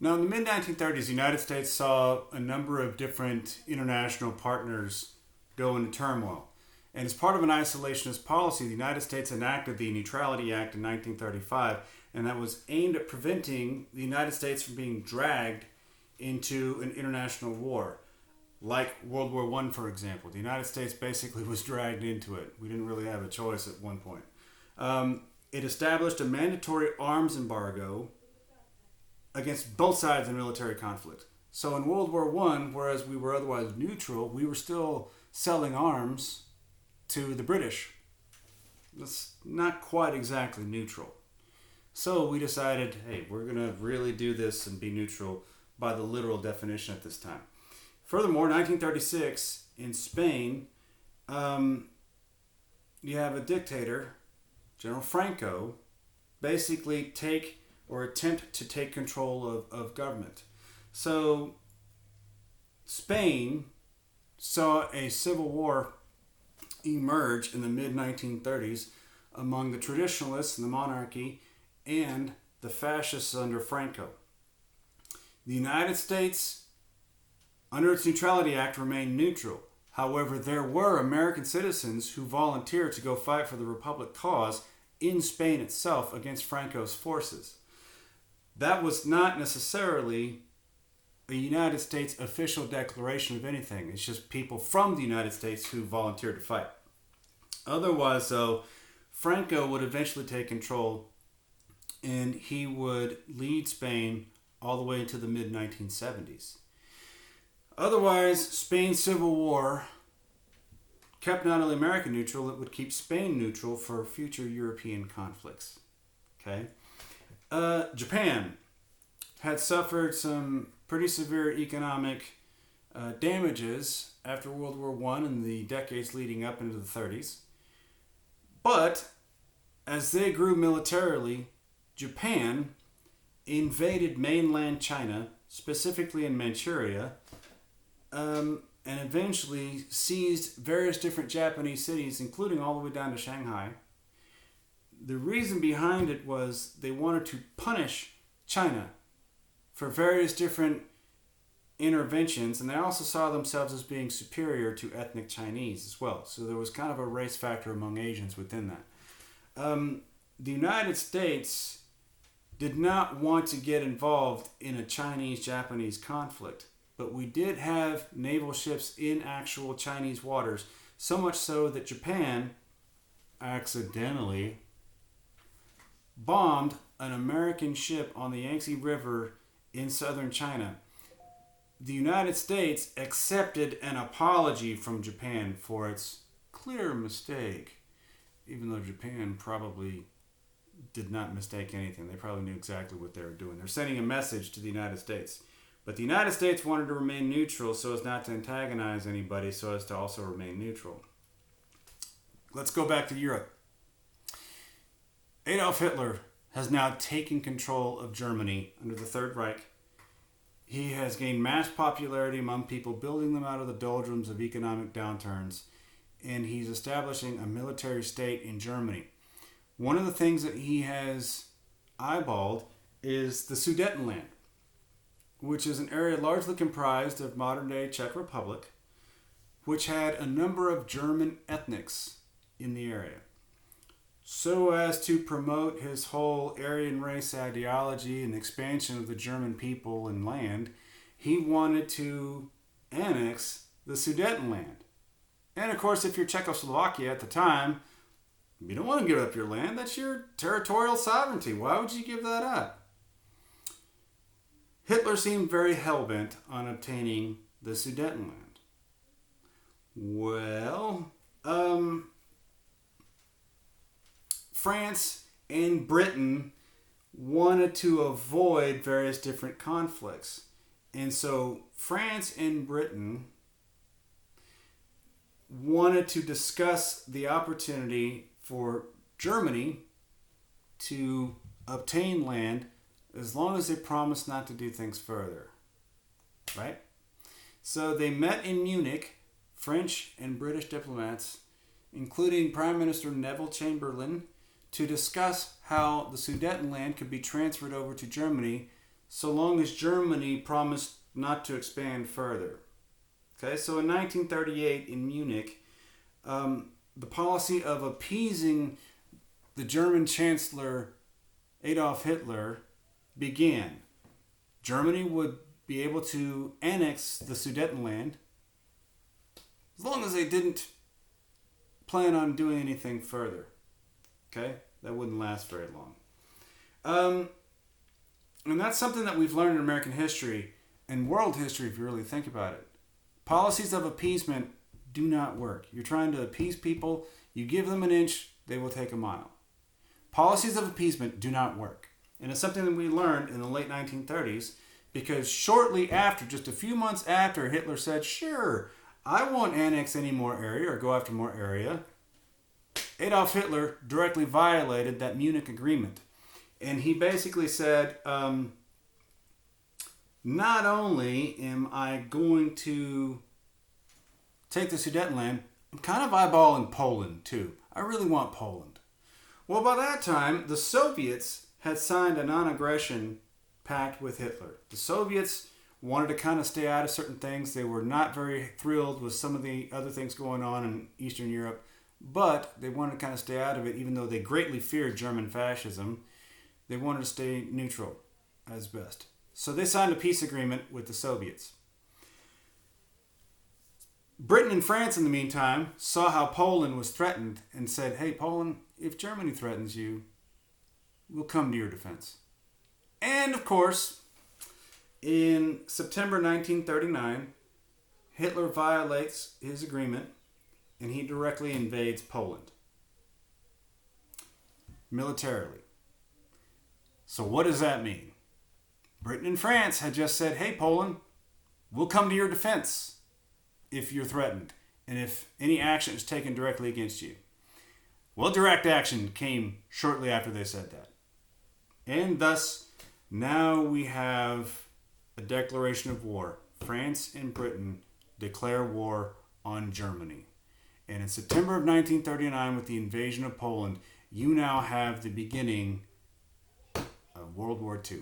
Now, in the mid-1930s, the United States saw a number of different international partners go into turmoil. And as part of an isolationist policy, the United States enacted the Neutrality Act in 1935, and that was aimed at preventing the United States from being dragged into an international war, like World War I, for example. The United States basically was dragged into it. We didn't really have a choice at one point. It established a mandatory arms embargo against both sides in military conflict. So in World War I, whereas we were otherwise neutral, we were still selling arms to the British. That's not quite exactly neutral. So we decided, hey, we're going to really do this and be neutral by the literal definition at this time. Furthermore, 1936, in Spain, you have a dictator, General Franco, basically take or attempt to take control of government. So Spain saw a civil war emerge in the mid-1930s among the traditionalists and the monarchy and the fascists under Franco. The United States, under its Neutrality Act, remained neutral. However, there were American citizens who volunteered to go fight for the Republic cause in Spain itself against Franco's forces. That was not necessarily a United States official declaration of anything. It's just people from the United States who volunteered to fight. Otherwise, though, Franco would eventually take control and he would lead Spain all the way into the mid-1970s. Otherwise, Spain's civil war kept not only America neutral, it would keep Spain neutral for future European conflicts. Okay? Japan had suffered some pretty severe economic damages after World War I and the decades leading up into the 30s. But as they grew militarily, Japan invaded mainland China, specifically in Manchuria, and eventually seized various different Japanese cities, including all the way down to Shanghai. The reason behind it was they wanted to punish China for various different interventions, and they also saw themselves as being superior to ethnic Chinese as well. So there was kind of a race factor among Asians within that. The United States did not want to get involved in a Chinese-Japanese conflict, but we did have naval ships in actual Chinese waters, so much so that Japan accidentally bombed an American ship on the Yangtze River in southern China. The United States accepted an apology from Japan for its clear mistake, even though Japan probably did not mistake anything. They probably knew exactly what they were doing. They're sending a message to the United States. But the United States wanted to remain neutral so as not to antagonize anybody, so as to also remain neutral. Let's go back to Europe. Adolf Hitler has now taken control of Germany under the Third Reich. He has gained mass popularity among people, building them out of the doldrums of economic downturns, and he's establishing a military state in Germany. One of the things that he has eyeballed is the Sudetenland, which is an area largely comprised of modern-day Czech Republic, which had a number of German ethnics in the area. So as to promote his whole Aryan race ideology and expansion of the German people and land, he wanted to annex the Sudetenland. And of course, if you're Czechoslovakia at the time, you don't want to give up your land. That's your territorial sovereignty. Why would you give that up? Hitler seemed very hell-bent on obtaining the Sudetenland. Well, France and Britain wanted to avoid various different conflicts. And so France and Britain wanted to discuss the opportunity for Germany to obtain land as long as they promised not to do things further. Right? So they met in Munich, French and British diplomats, including Prime Minister Neville Chamberlain, to discuss how the Sudetenland could be transferred over to Germany so long as Germany promised not to expand further. Okay, so in 1938 in Munich, the policy of appeasing the German Chancellor Adolf Hitler began. Germany would be able to annex the Sudetenland as long as they didn't plan on doing anything further. Okay? That wouldn't last very long. And that's something that we've learned in American history and world history if you really think about it. Policies of appeasement do not work. You're trying to appease people. You give them an inch, they will take a mile. Policies of appeasement do not work. And it's something that we learned in the late 1930s because shortly after, just a few months after Hitler said, sure, I won't annex any more area or go after more area, Adolf Hitler directly violated that Munich Agreement. And he basically said, not only am I going to take the Sudetenland, I'm kind of eyeballing Poland too. I really want Poland. Well, by that time, the Soviets had signed a non-aggression pact with Hitler. The Soviets wanted to kind of stay out of certain things. They were not very thrilled with some of the other things going on in Eastern Europe, but they wanted to kind of stay out of it, even though they greatly feared German fascism. They wanted to stay neutral as best. So they signed a peace agreement with the Soviets. Britain and France, in the meantime, saw how Poland was threatened and said, hey, Poland, if Germany threatens you, we'll come to your defense. And, of course, in September 1939, Hitler violates his agreement and he directly invades Poland militarily. So what does that mean? Britain and France had just said, hey, Poland, we'll come to your defense if you're threatened and if any action is taken directly against you. Well, direct action came shortly after they said that. And thus, now we have a declaration of war. France and Britain declare war on Germany. And in September of 1939, with the invasion of Poland, you now have the beginning of World War II.